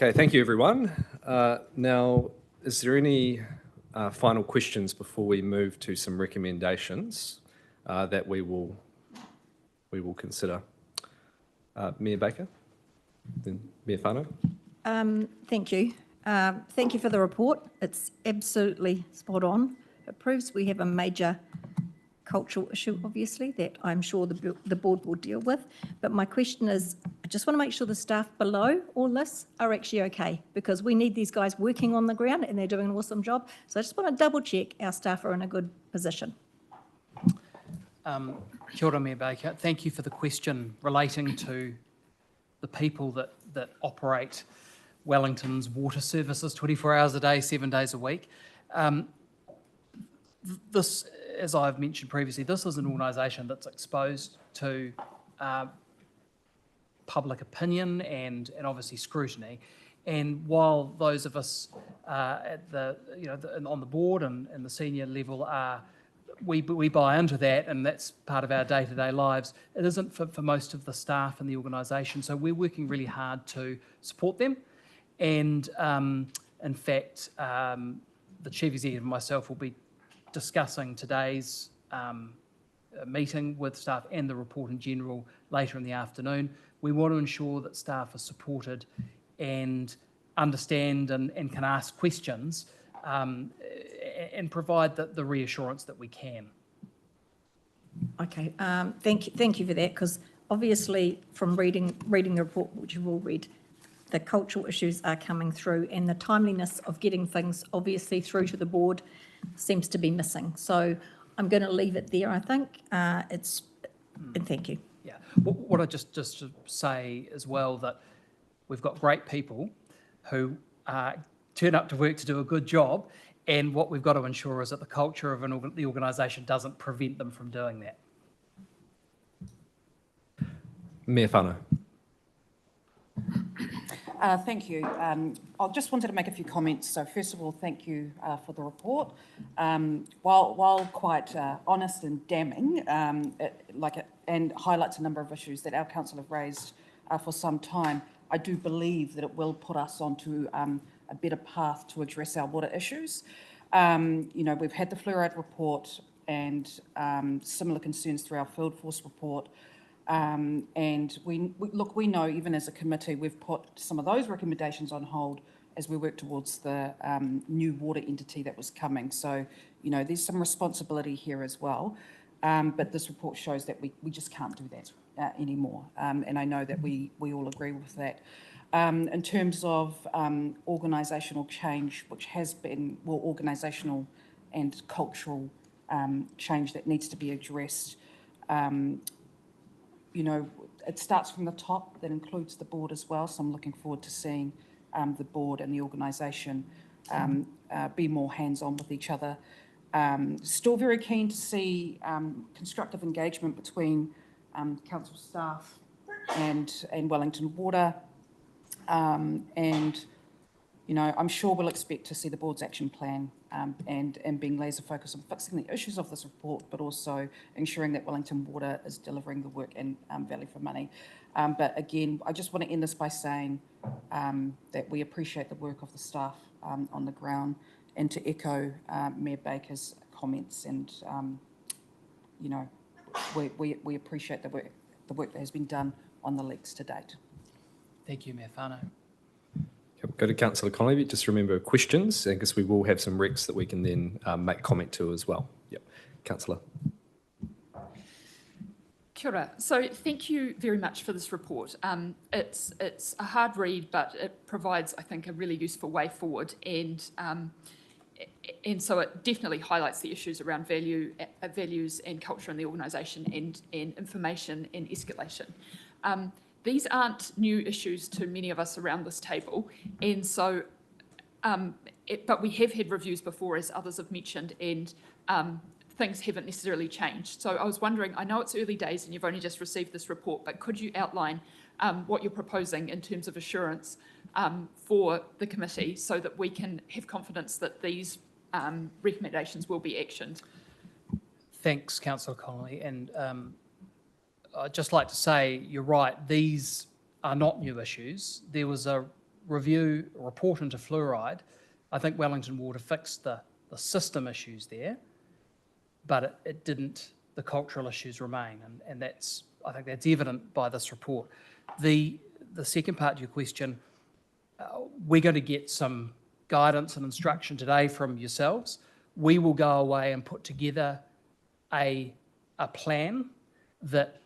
Okay, thank you, everyone. Now, is there any final questions before we move to some recommendations that we will consider? Mayor Baker, then Mayor Whānau. Thank you. Thank you for the report. It's absolutely spot on. It proves we have a major cultural issue, obviously, that I'm sure the board will deal with. But my question is, I just want to make sure the staff below all this are actually okay, because we need these guys working on the ground and they're doing an awesome job. So I just want to double check our staff are in a good position. Kia ora, Mayor Baker. Thank you for the question relating to the people that operate Wellington's water services 24 hours a day, 7 days a week. This, as I've mentioned previously, this is an organisation that's exposed to public opinion and obviously scrutiny. And while those of us at the on the board and the senior level we buy into that, and that's part of our day-to-day lives, it isn't for most of the staff in the organisation. So we're working really hard to support them. And in fact, the Chief Executive and myself will be discussing today's meeting with staff and the report in general later in the afternoon. We want to ensure that staff are supported and understand and can ask questions and provide the reassurance that we can. Okay, thank you for that, because obviously from reading the report, which you've all read, the cultural issues are coming through and the timeliness of getting things obviously through to the board seems to be missing. So I'm going to leave it there, I think. And thank you. Yeah, what I just to say as well, that we've got great people who turn up to work to do a good job, and what we've got to ensure is that the culture of the organisation doesn't prevent them from doing that. Mayor Whānau. Thank you. I just wanted to make a few comments. So first of all, thank you for the report. While quite honest and damning, and highlights a number of issues that our council have raised for some time, I do believe that it will put us onto a better path to address our water issues. We've had the fluoride report and similar concerns through our field force report. And we know, even as a committee, we've put some of those recommendations on hold as we work towards the new water entity that was coming. So, there's some responsibility here as well. But this report shows that we just can't do that anymore. And I know that we all agree with that. In terms of organisational change, which has been, organisational and cultural change that needs to be addressed, it starts from the top, that includes the board as well. So I'm looking forward to seeing the board and the organisation be more hands-on with each other. Still very keen to see constructive engagement between council staff and Wellington Water. I'm sure we'll expect to see the board's action plan and being laser focused on fixing the issues of this report, but also ensuring that Wellington Water is delivering the work and value for money. But again, I just want to end this by saying that we appreciate the work of the staff on the ground, and to echo Mayor Baker's comments, and we appreciate the work that has been done on the leaks to date. Thank you, Mayor Whānau. Go to Councillor Connolly. Just remember questions, because we will have some recs that we can then make comment to as well. Yep, Councillor. Kia ora. So thank you very much for this report. It's a hard read, but it provides, I think, a really useful way forward, and so it definitely highlights the issues around values and culture in the organisation, and information and escalation. These aren't new issues to many of us around this table, and so, but we have had reviews before, as others have mentioned, and things haven't necessarily changed. So I was wondering, I know it's early days and you've only just received this report, but could you outline what you're proposing in terms of assurance for the committee, so that we can have confidence that these recommendations will be actioned? Thanks, Councillor Connolly. And I'd just like to say, you're right, these are not new issues. There was a report into fluoride, I think Wellington Water fixed the system issues there, but it didn't, the cultural issues remain, and I think that's evident by this report. The second part to your question, we're going to get some guidance and instruction today from yourselves. We will go away and put together a plan that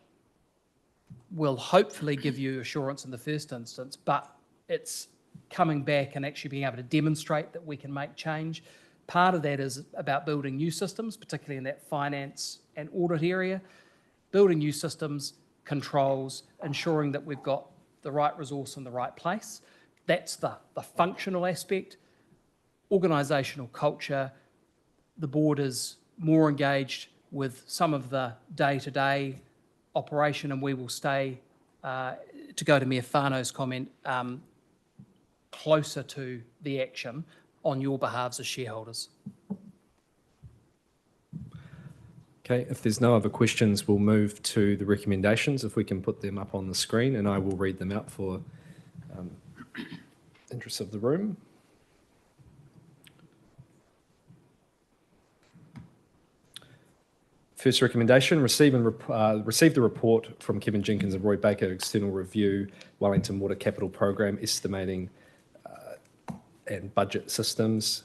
will hopefully give you assurance in the first instance, but it's coming back and actually being able to demonstrate that we can make change. Part of that is about building new systems, particularly in that finance and audit area, building new systems, controls, ensuring that we've got the right resource in the right place. That's the functional aspect. Organisational culture, the board is more engaged with some of the day-to-day operation, and we will stay, to go to Mayor Whānau's comment, closer to the action on your behalves as shareholders. Okay, if there's no other questions, we'll move to the recommendations, if we can put them up on the screen, and I will read them out for interest of the room. First recommendation, receive the report from Kevin Jenkins and Roy Baker, external review, Wellington Water Capital Program, estimating and budget systems.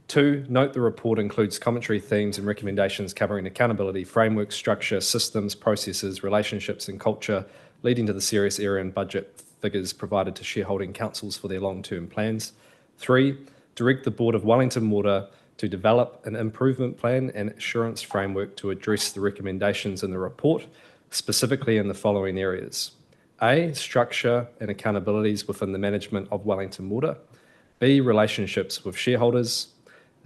2, note the report includes commentary, themes and recommendations covering accountability, framework, structure, systems, processes, relationships and culture, leading to the serious error in budget figures provided to shareholding councils for their long-term plans. 3, direct the Board of Wellington Water to develop an improvement plan and assurance framework to address the recommendations in the report, specifically in the following areas. A, structure and accountabilities within the management of Wellington Water. B, relationships with shareholders.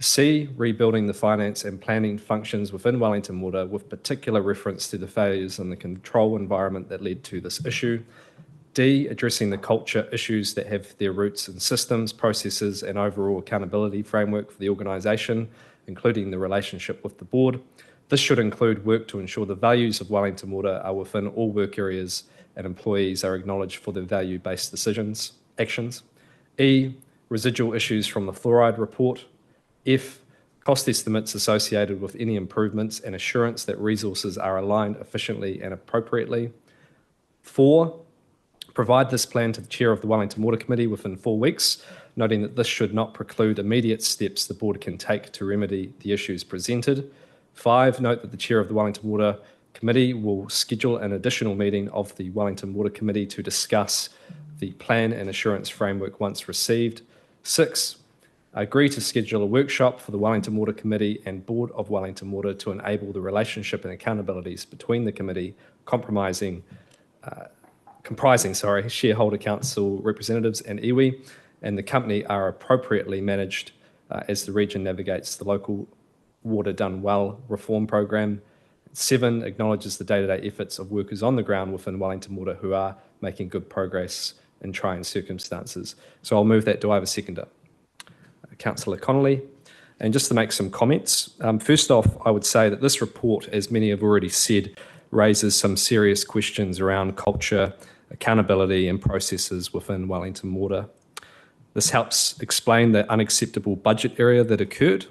C, rebuilding the finance and planning functions within Wellington Water with particular reference to the failures in the control environment that led to this issue. D, addressing the culture issues that have their roots in systems, processes and overall accountability framework for the organisation, including the relationship with the board. This should include work to ensure the values of Wellington Water are within all work areas and employees are acknowledged for their value-based actions. E, residual issues from the fluoride report. F, cost estimates associated with any improvements and assurance that resources are aligned efficiently and appropriately. 4, provide this plan to the Chair of the Wellington Water Committee within 4 weeks, noting that this should not preclude immediate steps the board can take to remedy the issues presented. 5, note that the Chair of the Wellington Water Committee will schedule an additional meeting of the Wellington Water Committee to discuss the plan and assurance framework once received. 6, agree to schedule a workshop for the Wellington Water Committee and Board of Wellington Water to enable the relationship and accountabilities between the committee, comprising shareholder council representatives and iwi, and the company are appropriately managed as the region navigates the local Water Done Well reform program. 7, acknowledges the day-to-day efforts of workers on the ground within Wellington Water who are making good progress in trying circumstances. So I'll move that. Do I have a seconder? Councillor Connolly. And just to make some comments, first off, I would say that this report, as many have already said, raises some serious questions around culture, accountability and processes within Wellington Water. This helps explain the unacceptable budget error that occurred,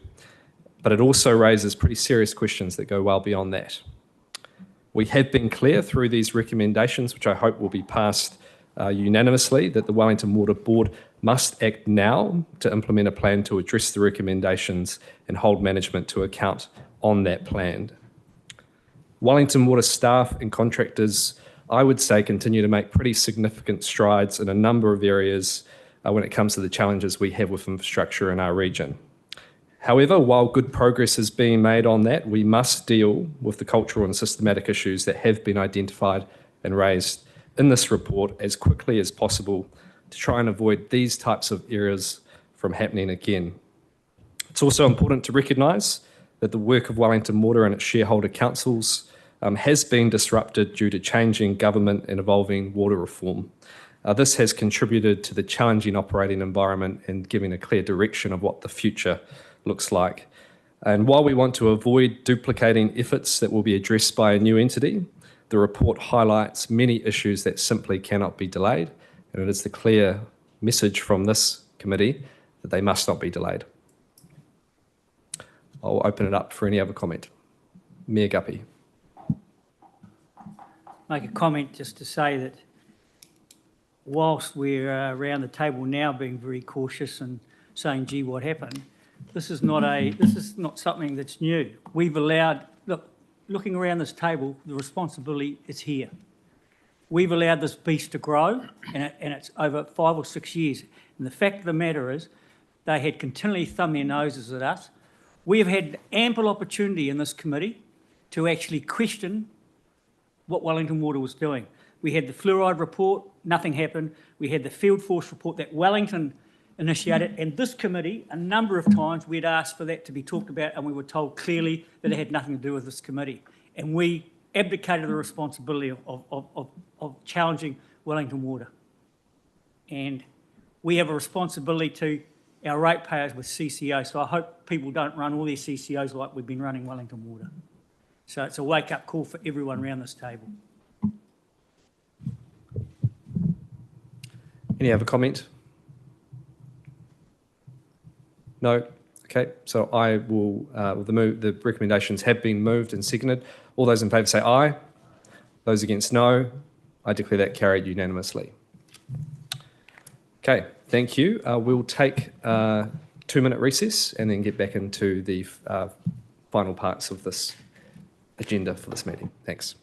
but it also raises pretty serious questions that go well beyond that. We have been clear through these recommendations, which I hope will be passed unanimously, that the Wellington Water Board must act now to implement a plan to address the recommendations and hold management to account on that plan. Wellington Water staff and contractors, I would say, continue to make pretty significant strides in a number of areas when it comes to the challenges we have with infrastructure in our region. However, while good progress is being made on that, we must deal with the cultural and systematic issues that have been identified and raised in this report as quickly as possible to try and avoid these types of errors from happening again. It's also important to recognise that the work of Wellington Water and its shareholder councils has been disrupted due to changing government and evolving water reform. This has contributed to the challenging operating environment and giving a clear direction of what the future looks like. And while we want to avoid duplicating efforts that will be addressed by a new entity, the report highlights many issues that simply cannot be delayed, and it is the clear message from this committee that they must not be delayed. I'll open it up for any other comment. Mayor Guppy. Make a comment just to say that whilst we're around the table now being very cautious and saying, gee, what happened, this is not something that's new. We've allowed, looking around this table, the responsibility is here. We've allowed this beast to grow, and it's over 5 or 6 years. And the fact of the matter is, they had continually thumbed their noses at us. We have had ample opportunity in this committee to actually question what Wellington Water was doing. We had the fluoride report, nothing happened. We had the field force report that Wellington initiated, and this committee, a number of times, we'd asked for that to be talked about, and we were told clearly that it had nothing to do with this committee. And we abdicated the responsibility of challenging Wellington Water. And we have a responsibility to our ratepayers with CCO, so I hope people don't run all their CCOs like we've been running Wellington Water. So it's a wake-up call for everyone around this table. Any other comment? No? Okay, so I will, the recommendations have been moved and seconded. All those in favour say aye. Those against no. I declare that carried unanimously. Okay, thank you. We'll take a 2-minute recess and then get back into the final parts of this agenda for this meeting. Thanks.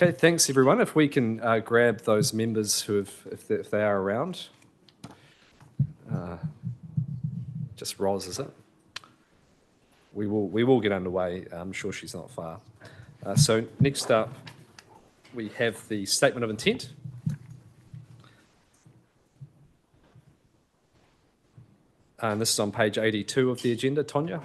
Okay, thanks everyone. If we can grab those members who have, if they are around. Just Roz, is it? We will get underway. I'm sure she's not far. So next up, we have the statement of intent. And this is on page 82 of the agenda. Tonya.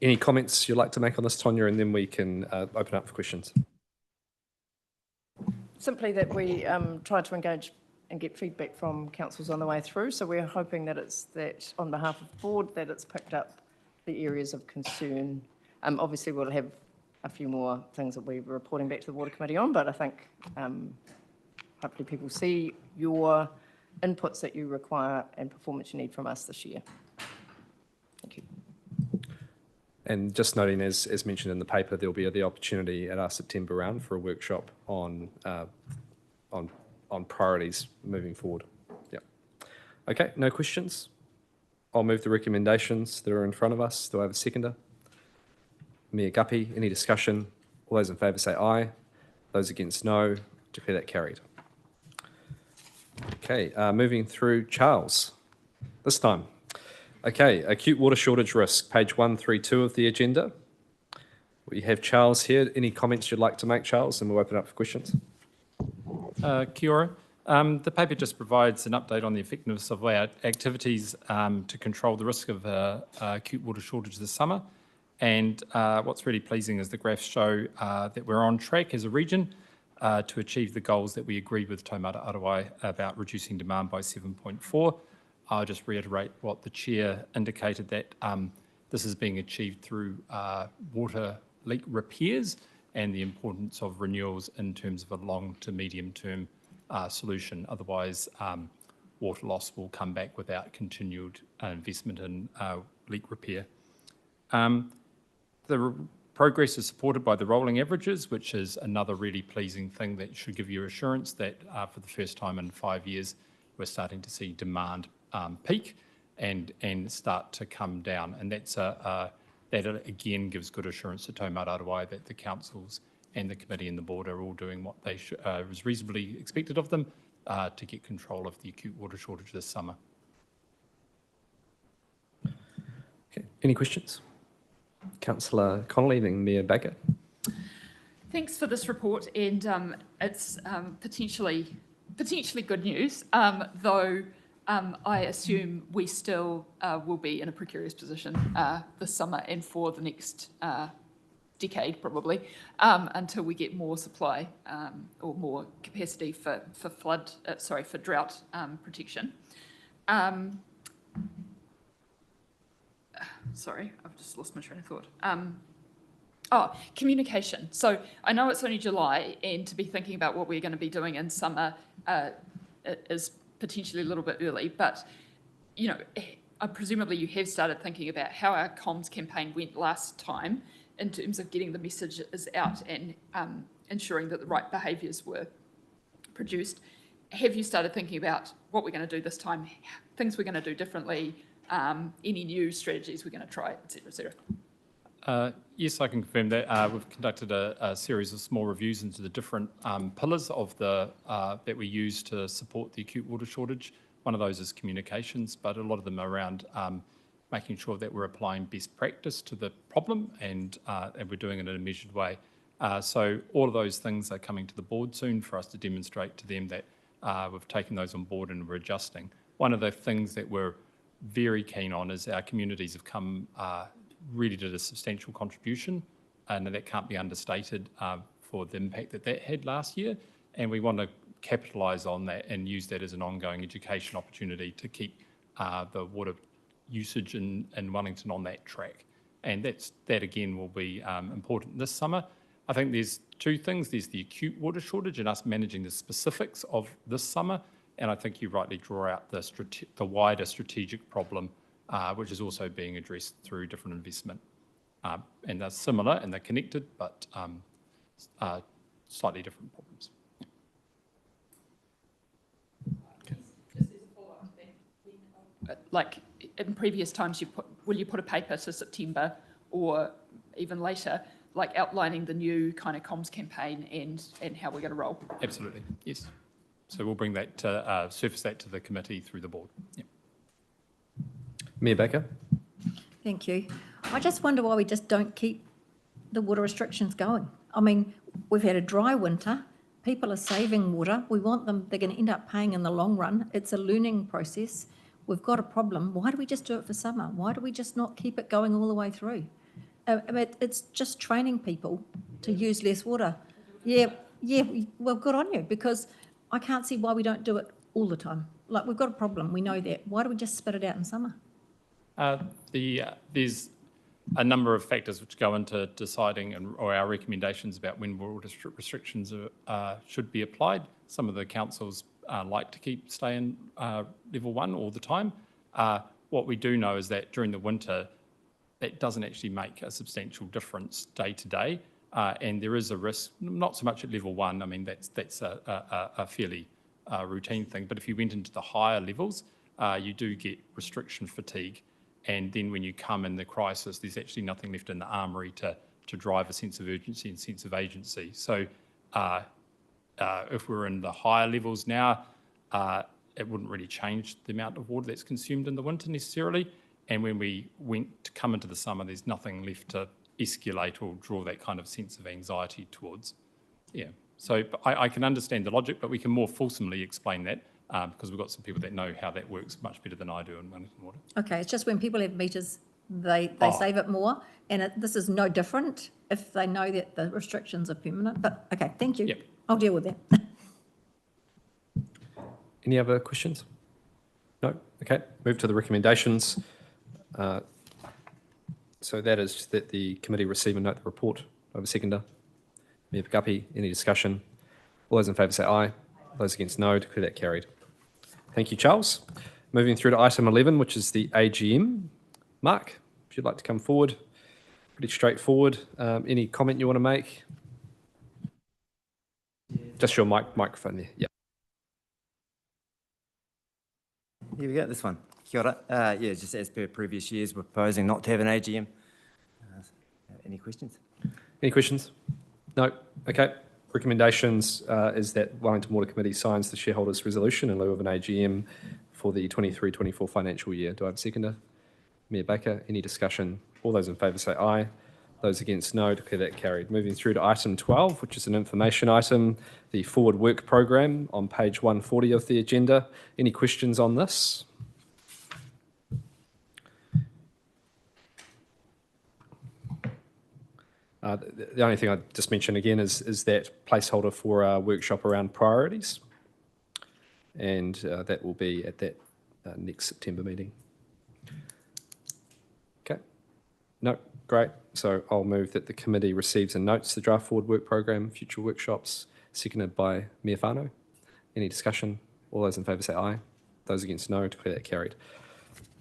Any comments you'd like to make on this, Tonya, and then we can open up for questions. Simply that we tried to engage and get feedback from councils on the way through. So we're hoping that it's that on behalf of the board that it's picked up the areas of concern. Obviously we'll have a few more things that we're reporting back to the Water Committee on, but I think hopefully people see your inputs that you require and performance you need from us this year. Thank you. And just noting, as mentioned in the paper, there'll be the opportunity at our September round for a workshop on priorities moving forward. Yeah. Okay, no questions? I'll move the recommendations that are in front of us. Do I have a seconder? Mayor Guppy, any discussion? All those in favour say aye. Those against no. Declare that carried. Okay, moving through Charles this time. Okay, acute water shortage risk, page 132 of the agenda. We have Charles here. Any comments you'd like to make, Charles? And we'll open up for questions. Kia ora. The paper just provides an update on the effectiveness of our activities to control the risk of acute water shortage this summer. And what's really pleasing is the graphs show that we're on track as a region to achieve the goals that we agreed with Taumata Arawai about reducing demand by 7.4. I'll just reiterate what the chair indicated, that this is being achieved through water leak repairs and the importance of renewals in terms of a long to medium term solution. Otherwise, water loss will come back without continued investment in leak repair. The progress is supported by the rolling averages, which is another really pleasing thing that should give you assurance that for the first time in 5 years, we're starting to see demand peak and start to come down. And that's that again gives good assurance to Taumata Arawai that the councils and the committee and the board are all doing what they was reasonably expected of them to get control of the acute water shortage this summer. Okay, any questions? Councillor Connolly, then Mayor Baker. Thanks for this report, and it's potentially good news, though I assume we still will be in a precarious position this summer and for the next decade probably, until we get more supply or more capacity for drought protection. Sorry, I've just lost my train of thought. Communication. So I know it's only July, and to be thinking about what we're going to be doing in summer is potentially a little bit early, but you know, presumably you have started thinking about how our comms campaign went last time in terms of getting the messages out and ensuring that the right behaviours were produced. Have you started thinking about what we're going to do this time, things we're going to do differently, any new strategies we're going to try, et cetera, et cetera? Yes, I can confirm that we've conducted a series of small reviews into the different pillars of the that we use to support the acute water shortage. One of those is communications, but a lot of them are around making sure that we're applying best practice to the problem and we're doing it in a measured way. So all of those things are coming to the board soon for us to demonstrate to them that we've taken those on board and we're adjusting. One of the things that we're very keen on is our communities have come really did a substantial contribution, and that can't be understated for the impact that that had last year. And we want to capitalise on that and use that as an ongoing education opportunity to keep the water usage in Wellington on that track. And that again will be important this summer. I think there's two things. There's the acute water shortage and us managing the specifics of this summer. And I think you rightly draw out the wider strategic problem, which is also being addressed through different investment. And they're similar and they're connected, but slightly different problems. Just as a follow-up to that, like in previous times, will you put a paper to September or even later, like outlining the new kind of comms campaign and how we're going to roll? Absolutely, yes. So we'll bring that to surface that to the committee through the board. Yep. Mayor Baker. Thank you. I just wonder why we just don't keep the water restrictions going. I mean, we've had a dry winter. People are saving water. We want them, they're going to end up paying in the long run. It's a learning process. We've got a problem. Why do we just do it for summer? Why do we just not keep it going all the way through? It's just training people to use less water. Yeah, well, good on you, because I can't see why we don't do it all the time. Like, we've got a problem, we know that. Why do we just spit it out in summer? There's a number of factors which go into deciding or our recommendations about when water restrictions should be applied. Some of the councils like to stay in level 1 all the time. What we do know is that during the winter, that doesn't actually make a substantial difference day to day. And there is a risk, not so much at level 1, I mean, that's a fairly routine thing, but if you went into the higher levels, you do get restriction fatigue. And then when you come in the crisis, there's actually nothing left in the armoury to drive a sense of urgency and sense of agency. So if we're in the higher levels now, it wouldn't really change the amount of water that's consumed in the winter necessarily. And when we went to come into the summer, there's nothing left to escalate or draw that kind of sense of anxiety towards. Yeah, so I can understand the logic, but we can more fulsomely explain that because we've got some people that know how that works much better than I do in Wellington Water. Okay, it's just when people have meters, they save it more, and this is no different if they know that the restrictions are permanent, but, okay, thank you. Yep. I'll deal with that. Any other questions? No? Okay, move to the recommendations. So that is that the committee receive and note the report. Over seconder. Mayor Pakapi, any discussion? All those in favour say aye. Those against no. Declare that carried. Thank you, Charles. Moving through to item 11, which is the AGM. Mark, if you'd like to come forward. Pretty straightforward. Any comment you want to make? Just your microphone there. Yeah. Here we go, this one. Kia ora. Yeah, just as per previous years, we're proposing not to have an AGM. Any questions? Any questions? No? Okay. Recommendations is that Wellington Water Committee signs the shareholders' resolution in lieu of an AGM for the 23-24 financial year. Do I have a seconder? Mayor Baker, any discussion? All those in favour say aye. Those against no. Declare that carried. Moving through to item 12, which is an information item, the Forward Work Programme on page 140 of the agenda. Any questions on this? The only thing I'd just mention again is that placeholder for our workshop around priorities. And that will be at that next September meeting. Okay. No, great. So I'll move that the committee receives and notes the draft Forward Work Programme, future workshops, seconded by Mayor Whānau. Any discussion? All those in favour say aye. Those against no. Declare that carried.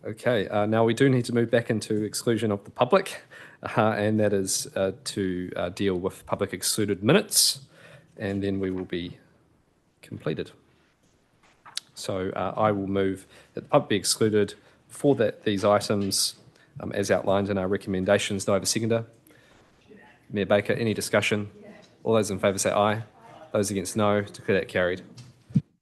Okay, now we do need to move back into exclusion of the public, and that is to deal with public excluded minutes, and then we will be completed. So I will move that the public be excluded for these items as outlined in our recommendations. Do I have a seconder? Mayor Baker, any discussion? All those in favour say aye. Those against no. Declare that carried.